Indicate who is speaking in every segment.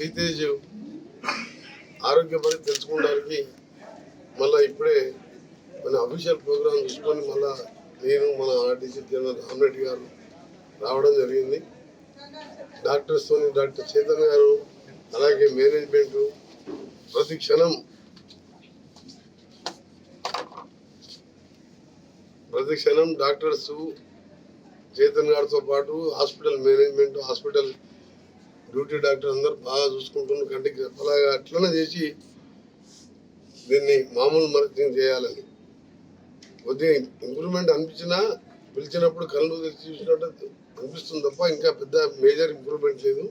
Speaker 1: శ్రీతేజ్ ఆరోగ్య పరిస్థితి తెలుసుకోవడానికి మళ్ళీ ఇప్పుడే మన అఫీషియల్ ప్రోగ్రామ్ చూసుకొని మళ్ళీ నేను మన ఆర్టీసీ జనరల్ రామరెడ్డి గారు రావడం జరిగింది. డాక్టర్స్తో డాక్టర్ చేతన్ గారు అలాగే మేనేజ్మెంటు ప్రతి క్షణం డాక్టర్స్ చేతన్ గారితో పాటు hospital management hospital duty doctor అందరూ బాగా చూసుకుంటున్నారు. కంటికి అలాగా అట్లనే చేసి దీన్ని మామూలు మర్కింగ్ చేయాలని కొద్దిగా ఇంప్రూవ్మెంట్ అనిపించినా పిలిచినప్పుడు కళ్ళు చూసినట్టు అనిపిస్తుంది తప్ప ఇంకా పెద్ద మేజర్ ఇంప్రూవ్మెంట్ లేదు.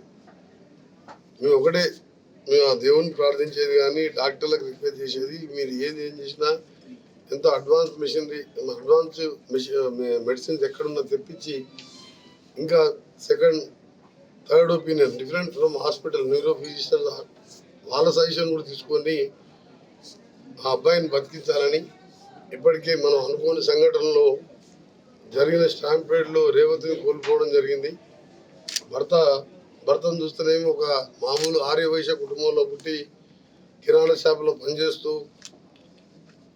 Speaker 1: మేము ఆ దేవుని ప్రార్థించేది కానీ డాక్టర్లకు రిక్వెస్ట్ చేసేది మీరు ఏం చేసినా ఎంతో అడ్వాన్స్ మెడిసిన్స్ ఎక్కడున్నా తెప్పించి ఇంకా second third opinion different from hospital neuro physician వాళ్ళ సజెషన్ కూడా తీసుకొని ఆ అబ్బాయిని బతికించాలని ఇప్పటికే మనం అనుకోని సంఘటనలో జరిగిన స్టాంపేడ్లో రేవతిని కోల్పోవడం జరిగింది. భర్తను చూస్తేనేమో ఒక మామూలు ఆర్యవైశ్య కుటుంబంలో పుట్టి కిరాణా షాపులో పనిచేస్తూ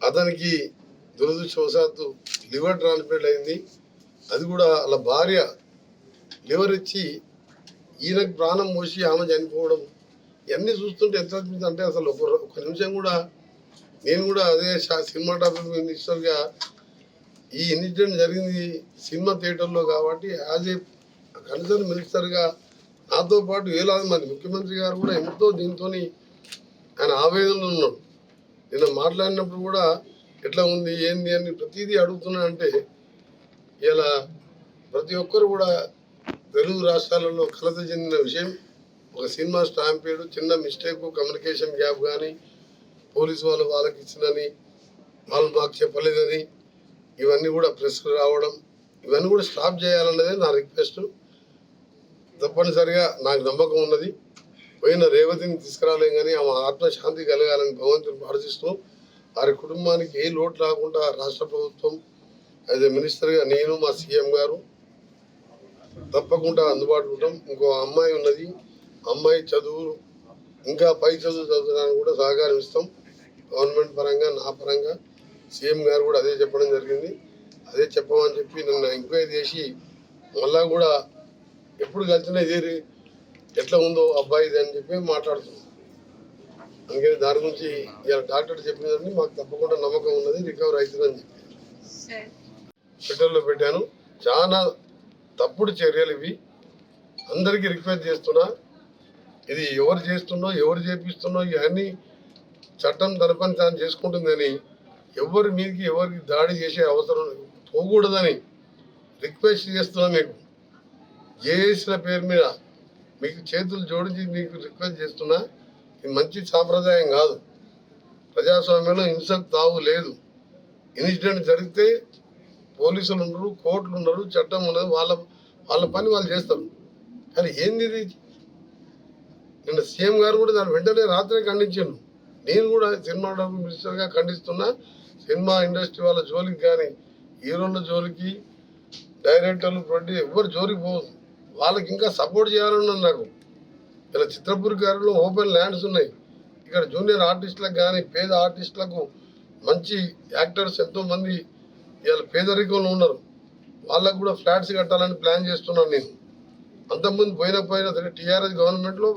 Speaker 1: అతనికి దురదృష్టవశాత్తు లివర్ ట్రాన్స్ప్లాంట్ అయింది. అది కూడా వాళ్ళ భార్య లివర్ ఇచ్చి ఈయనకు ప్రాణం పోసి ఆమె చనిపోవడం ఇవన్నీ చూస్తుంటే ఎంత అనిపిస్తుంది అంటే అసలు ఒక నిమిషం కూడా నేను కూడా అదే సినిమాటోగ్రఫీ మినిస్టర్గా ఈ ఇన్సిడెంట్ జరిగింది సినిమా థియేటర్లో కాబట్టి యాజ్ ఏ కన్సర్న్ మినిస్టర్గా నాతో పాటు వేలాది మంది ముఖ్యమంత్రి గారు కూడా ఎంతో దీంతో ఆయన ఆవేదనలో ఉన్నాడు. నిన్న మాట్లాడినప్పుడు కూడా ఎట్లా ఉంది ఏంది అని ప్రతిదీ అడుగుతున్నానంటే ఇలా ప్రతి ఒక్కరు కూడా తెలుగు రాష్ట్రాలలో కలత చెందిన విషయం. ఒక సినిమా స్టాంపేడు చిన్న మిస్టేక్ కమ్యూనికేషన్ గ్యాప్ కానీ పోలీసు వాళ్ళకి ఇచ్చిందని వాళ్ళు మాకు చెప్పలేదని ఇవన్నీ కూడా ప్రెస్కు రావడం ఇవన్నీ కూడా స్టాప్ చేయాలన్నదే నా రిక్వెస్ట్. తప్పనిసరిగా నాకు నమ్మకం ఉన్నది. పోయిన రేవతిని తీసుకురాలేం కానీ ఆమె ఆత్మశాంతి కలగాలని భగవంతుని ప్రార్థిస్తూ వారి కుటుంబానికి ఏ లోటు రాకుండా రాష్ట్ర ప్రభుత్వం యాజ్ ఏ మినిస్టర్గా నేను మా సీఎం గారు తప్పకుండా అందుబాటులో ఉంటాం. ఇంకో అమ్మాయి ఉన్నది, అమ్మాయి చదువు ఇంకా పై చదువు చదువుతానికి కూడా సహకారం ఇస్తాం. గవర్నమెంట్ పరంగా నా పరంగా సీఎం గారు కూడా అదే చెప్పడం జరిగింది. అదే చెప్పమని చెప్పి నన్ను ఎంక్వైరీ చేసి మళ్ళా కూడా ఎప్పుడు కలిసినా ఇదే ఎట్లా ఉందో అబ్బాయిది అని చెప్పి మాట్లాడుతున్నాం. అందుకని దాని గురించి ఇలా డాక్టర్ చెప్పినదండి మాకు తప్పకుండా నమ్మకం ఉన్నది, రికవర్ అవుతుందని చెప్పి ట్విట్టర్లో పెట్టాను. చాలా తప్పుడు చర్యలు ఇవి. అందరికీ రిక్వెస్ట్ చేస్తున్నా, ఇది ఎవరు చేస్తున్నో ఎవరు చేపిస్తున్నో ఇవన్నీ చట్టం తన పని తాను చేసుకుంటుందని ఎవరి మీదకి ఎవరికి దాడి చేసే అవసరం పోకూడదని రిక్వెస్ట్ చేస్తున్నా. మీకు జేఏసీల పేరు మీద మీకు చేతులు జోడించి మీకు రిక్వెస్ట్ చేస్తున్నా. ఇది మంచి సాంప్రదాయం కాదు. ప్రజాస్వామ్యంలో హింసకు తావు లేదు. ఇన్సిడెంట్ జరిగితే పోలీసులు ఉండరు, కోర్టులు ఉండరు, చట్టం ఉండదు. వాళ్ళ పని వాళ్ళు చేస్తారు. కానీ ఏంది ఇది? నిన్న సీఎం గారు కూడా దాని వెంటనే రాత్రే ఖండించాను. నేను కూడా సినిమాటోగ్రఫీ మినిస్టర్గా ఖండిస్తున్నా. సినిమా ఇండస్ట్రీ వాళ్ళ జోలికి కానీ హీరోల జోలికి డైరెక్టర్లు ప్రొడ్యూసర్ ఎవరు జోలికి పోదు. వాళ్ళకి ఇంకా సపోర్ట్ చేయాలన్నది నాకు. ఇలా చిత్రపూర్ గారిలో ఓపెన్ ల్యాండ్స్ ఉన్నాయి. ఇక్కడ జూనియర్ ఆర్టిస్టులకు కానీ పేద ఆర్టిస్టులకు మంచి యాక్టర్స్ ఎంతోమంది ఇవాళ పేదరికంలో ఉన్నారు. వాళ్ళకు కూడా ఫ్లాట్స్ కట్టాలని ప్లాన్ చేస్తున్నాను నేను. అంతకుముందు పోయిన సరే టీఆర్ఎస్ గవర్నమెంట్లో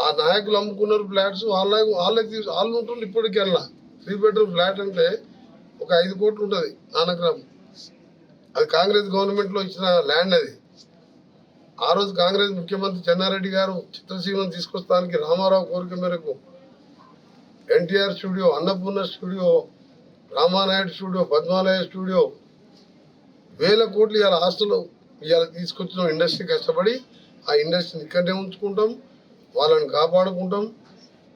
Speaker 1: ఆ నాయకులు అమ్ముకున్నారు ఫ్లాట్స్. వాళ్ళు ఉంటుంది ఇప్పటికెళ్ళా. 3 బెడ్రూమ్ ఫ్లాట్ అంటే ఒక 5 కోట్లు ఉంటుంది నానగ్రామ్. అది కాంగ్రెస్ గవర్నమెంట్లో ఇచ్చిన ల్యాండ్. అది ఆ రోజు కాంగ్రెస్ ముఖ్యమంత్రి చెన్నారెడ్డి గారు చిత్రసీమను తీసుకొస్తానికి రామారావు కోరిక మేరకు NTR studio, Annapurna studio, Ramanaidu studio, Padmalaya studio 1000 కోట్లు ఇవాళ ఆస్తులు ఇవాళ తీసుకొచ్చిన ఇండస్ట్రీ కష్టపడి ఆ ఇండస్ట్రీని ఇక్కడనే ఉంచుకుంటాం, వాళ్ళని కాపాడుకుంటాం.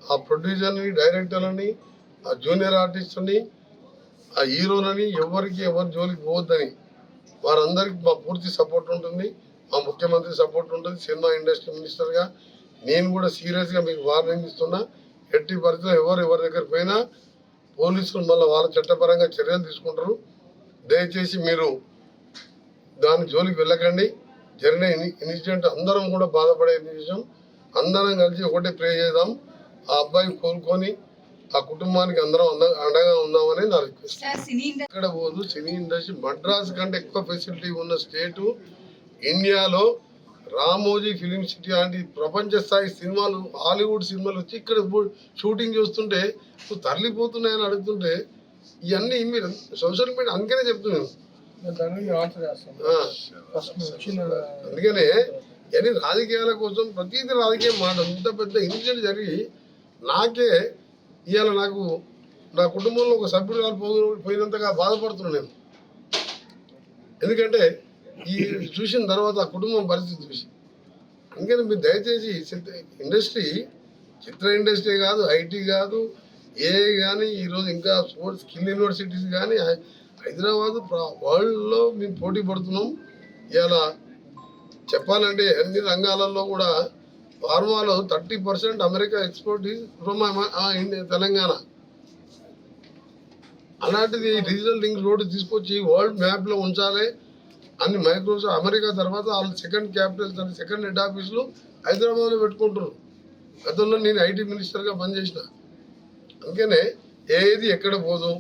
Speaker 1: ఆ ప్రొడ్యూసర్ని, డైరెక్టర్లని, ఆ జూనియర్ ఆర్టిస్టుని, ఆ హీరోలని ఎవరు జోలికి పోవద్దని వారందరికీ మా పూర్తి సపోర్ట్ ఉంటుంది. మా ముఖ్యమంత్రి సపోర్ట్ ఉంటుంది. సినిమా ఇండస్ట్రీ మినిస్టర్గా నేను కూడా సీరియస్గా మీకు వార్నింగ్ ఇస్తున్నా. ఎట్టి పరిస్థితుల్లో ఎవరి దగ్గర పోయినా పోలీసులు మళ్ళీ వాళ్ళ చట్టపరంగా చర్యలు తీసుకుంటారు. దయచేసి మీరు దాని జోలికి వెళ్ళకండి. జరిగిన ఇన్సిడెంట్ అందరం కూడా బాధపడే విషయం. అందరం కలిసి ఒకటే ప్రే చేద్దాం, ఆ అబ్బాయి కోలుకొని ఆ కుటుంబానికి అందరం అండగా ఉందామని నా రిక్వెస్ట్. ఇక్కడ పోదు సినీ ఇండస్ట్రీ మద్రాస్ కంటే ఎక్కువ ఫెసిలిటీ ఉన్న స్టేటు ఇండియాలో. రామోజీ ఫిలిం సిటీ లాంటి ప్రపంచ స్థాయి సినిమాలు, హాలీవుడ్ సినిమాలు వచ్చి ఇక్కడ షూటింగ్ చూస్తుంటే నువ్వు తరలిపోతున్నాయని అడుగుతుంటే ఇవన్నీ మీరు సోషల్ మీడియా అందుకనే చెప్తున్నాను. అందుకనే ఇవన్నీ రాజకీయాల కోసం ప్రతిదీ రాజకీయం మాట. ఇంత పెద్ద ఇన్సిడెంట్ జరిగి నాకే ఇవాళ నాకు నా కుటుంబంలో ఒక సభ్యురాలు పోయినంతగా బాధపడుతున్నాను నేను. ఎందుకంటే ఈ చూసిన తర్వాత ఆ కుటుంబం పరిస్థితి చూసి. అందుకని మీరు దయచేసి ఇండస్ట్రీ, చిత్ర ఇండస్ట్రీ కాదు, ఐటీ కాదు, ఏ కానీ ఈరోజు ఇంకా స్పోర్ట్స్ స్కిల్ యూనివర్సిటీస్ కానీ హైదరాబాద్ వరల్డ్లో మేము పోటీ పడుతున్నాం. ఇలా చెప్పాలంటే అన్ని రంగాలలో కూడా ఫార్మాలో 30% America export is from Telangana. అలాంటిది డిజిటల్ లింక్ రోడ్డు తీసుకొచ్చి వరల్డ్ మ్యాప్లో ఉంచాలి అన్ని. మైక్రోసాఫ్ట్ అమెరికా తర్వాత వాళ్ళ సెకండ్ క్యాపిటల్స్ అని సెకండ్ హెడ్ ఆఫీసులు హైదరాబాద్లో పెట్టుకుంటారు. గతంలో నేను ఐటీ మినిస్టర్గా పనిచేసిన. అందుకనే ఏది ఎక్కడ పోదు.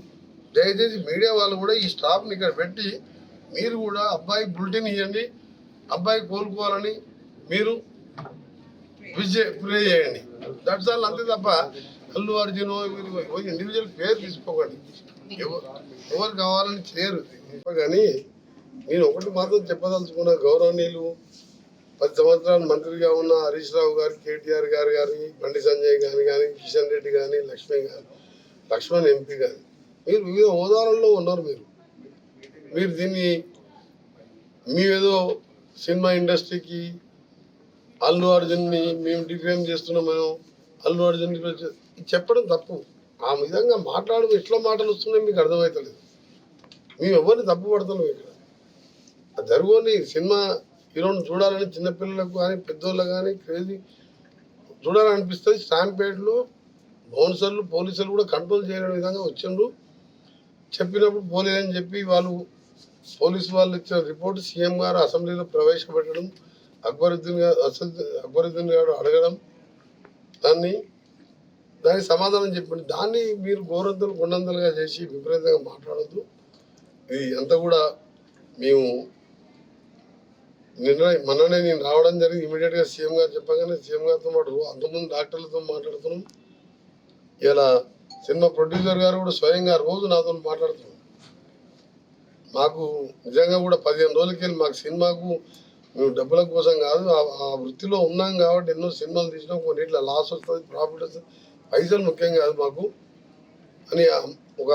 Speaker 1: దయచేసి మీడియా వాళ్ళు కూడా ఈ స్టాఫ్ని ఇక్కడ పెట్టి మీరు కూడా అబ్బాయి బులెటిన్ ఇవ్వండి, అబ్బాయి కోలుకోవాలని మీరు ప్రే చేయండి. That's all. అంతే తప్ప అల్లు అర్జున్ ఇండివిజువల్ పేరు తీసుకోకండి. ఎవరు కావాలని చేయరు. కానీ నేను ఒకటి మాత్రం చెప్పదలుచుకున్న, గౌరవనీయులు 10 సంవత్సరాలు మంత్రిగా ఉన్న హరీష్ రావు గారు, కేటీఆర్ గారు కానీ, బండి సంజయ్ గారు కానీ, కిషన్ రెడ్డి కానీ, లక్ష్మణ్ ఎంపీ కానీ, మీరు వివిధ హోదాలలో ఉన్నారు. మీరు దీన్ని ఏదో సినిమా ఇండస్ట్రీకి అల్లు అర్జున్ని మేము డిఫేమ్ చేస్తున్నామేమో, అల్లు అర్జున్ చెప్పడం తప్పు. ఆ విధంగా మాట్లాడడం ఎట్లా మాటలు వస్తున్నాయి మీకు అర్థమవుతలేదు. మేము ఎవరిని తప్పు పడుతున్నాం ఇక్కడ. జరుగుని సినిమా హీరోని చూడాలని చిన్నపిల్లలకు కానీ పెద్దోళ్ళకు కానీ క్రేజీ చూడాలనిపిస్తుంది. స్టాంపేడ్లో బౌన్సర్లు పోలీసులు కూడా కంట్రోల్ చేయని విధంగా వచ్చిండ్రు. చెప్పినప్పుడు పోలేదని చెప్పి పోలీసు వాళ్ళు ఇచ్చిన రిపోర్ట్ సీఎం గారు అసెంబ్లీలో ప్రవేశపెట్టడం, అక్బరుద్దీన్ గారు అడగడం, దానికి సమాధానం చెప్పండి. దాన్ని మీరు గోరంతలు కొండంతలుగా చేసి విపరీతంగా మాట్లాడద్దు. ఇది అంతా కూడా మేము మొన్ననే నేను రావడం జరిగింది. ఇమీడియట్గా సీఎం గారు చెప్పగానే సీఎం గారితో పాటు అంతమంది డాక్టర్లతో మాట్లాడుతున్నాం. ఇలా సినిమా ప్రొడ్యూసర్ గారు కూడా స్వయంగా రోజు నాతో మాట్లాడుతున్నాం. మాకు నిజంగా కూడా 15 రోజులకి వెళ్ళి మాకు సినిమాకు మేము డబ్బుల కోసం కాదు, ఆ వృత్తిలో ఉన్నాం కాబట్టి ఎన్నో సినిమాలు తీసినాం. కొన్నిట్లో లాస్ వస్తుంది, ప్రాఫిట్ వస్తుంది, పైసలు ముఖ్యం కాదు మాకు అని. ఒక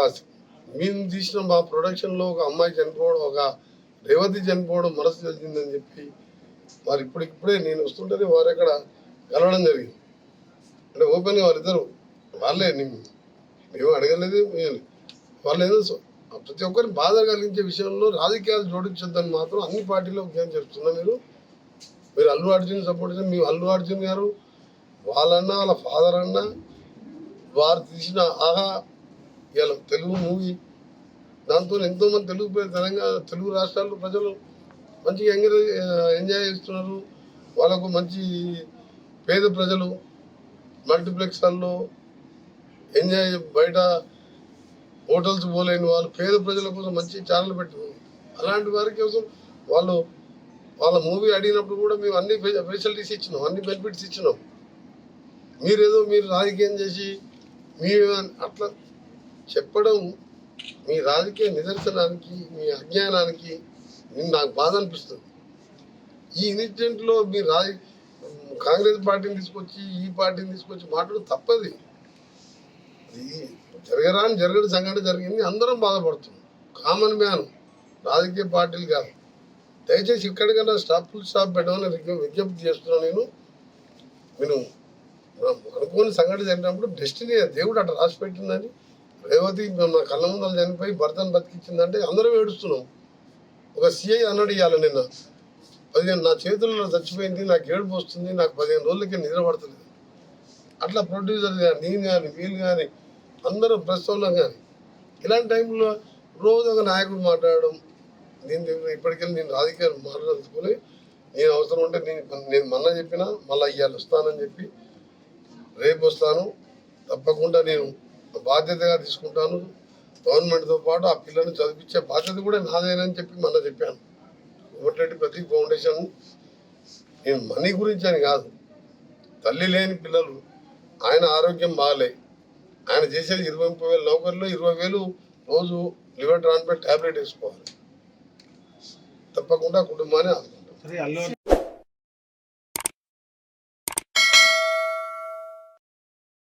Speaker 1: మేము తీసిన మా ప్రొడక్షన్లో ఒక అమ్మాయి చనిపోవడం, ఒక రేవతి చనిపోవడం మనసు తెలిసిందని చెప్పి వారు ఇప్పుడే నేను వస్తుంటేనే వారు ఎక్కడ కలవడం జరిగింది. అంటే ఓపెన్గా వాళ్ళే మేము అడగలేదు. వాళ్ళు ఏదో ప్రతి ఒక్కరిని బాధ కలిగించే విషయంలో రాజకీయాలు జోడించొద్దని మాత్రం అన్ని పార్టీలో ముఖ్యం చెప్తున్నా. మీరు అల్లు అర్జున్ సపోర్ట్ చేసిన, మీ అల్లు అర్జున్ గారు వాళ్ళన్నా వాళ్ళ ఫాదర్ అన్నా వారు తీసిన ఆహా ఇలా తెలుగు మూవీ, దాంతో ఎంతోమంది తెలుగు రాష్ట్రాల్లో ప్రజలు మంచిగా ఎంజాయ్ చేస్తున్నారు. వాళ్ళకు మంచి పేద ప్రజలు మల్టీప్లెక్స్లలో ఎంజాయ్, బయట హోటల్స్ పోలేని వాళ్ళు పేద ప్రజల కోసం మంచి ఛానల్ పెట్టినారు. అలాంటి వారి కోసం వాళ్ళ మూవీ అడిగినప్పుడు కూడా మేము అన్ని ఫెసిలిటీస్ ఇచ్చినాం, అన్ని బెనిఫిట్స్ ఇచ్చినాం. మీరు రాజకీయం చేసి అట్లా చెప్పడం మీ రాజకీయ నిదర్శనానికి, మీ అజ్ఞానానికి నాకు బాధ అనిపిస్తుంది. ఈ ఇన్సిడెంట్లో మీరు కాంగ్రెస్ పార్టీని తీసుకొచ్చి ఈ పార్టీని తీసుకొచ్చి మాట్లాడడం తప్పది. జరగని సంఘటన జరిగింది, అందరం బాధపడుతున్నాం. కామన్ మ్యాన్, రాజకీయ పార్టీలు కాదు. దయచేసి ఇక్కడికన్నా ఫుల్ స్టాప్ పెట్టమని విజ్ఞప్తి చేస్తున్నాను. నేను అనుకోని సంఘటన జరిగినప్పుడు డెస్టినీ దేవుడు అట్లా రాసి పెట్టిందని, రేవతి నా కళ్ళ ముందర చనిపోయి భర్తను బతికించిందంటే అందరం ఏడుస్తున్నాం. ఒక సిఐ అన్నాడు ఇవ్వాలి నిన్న, 15 నా చేతుల్లో చచ్చిపోయింది, నాకు ఏడుపు వస్తుంది, నాకు 15 రోజులకి నిద్ర పడుతుంది. అట్లా ప్రొడ్యూసర్ కానీ, నేను కానీ, వీళ్ళు కానీ, అందరూ ప్రస్తుతం కానీ ఇలాంటి టైంలో రోజు ఒక నాయకుడు మాట్లాడడం, ఇప్పటికెళ్ళి నేను రాజకీయాలు మాట్లాడుకుని నేను అవసరం ఉంటే నేను మొన్న చెప్పినా మళ్ళీ ఇవాళ వస్తానని చెప్పి రేపు వస్తాను. తప్పకుండా నేను బాధ్యతగా తీసుకుంటాను. గవర్నమెంట్తో పాటు ఆ పిల్లల్ని చదివించే బాధ్యత కూడా నాదేనని చెప్పి మొన్న చెప్పాను. కోమటిరెడ్డి ప్రతీక్ ఫౌండేషన్ నేను మనీ గురించి అని కాదు, తల్లి లేని పిల్లలు, ఆయన ఆరోగ్యం బాగాలే, ఆయన చేసేది 20-30 వేలు నౌకర్లో 20,000 రోజు లివర్ ట్రాన్స్ప్లాంట్ ట్యాబ్లెట్ వేసుకోవాలి. తప్పకుండా కుటుంబాన్ని ఆదుకుంటాం.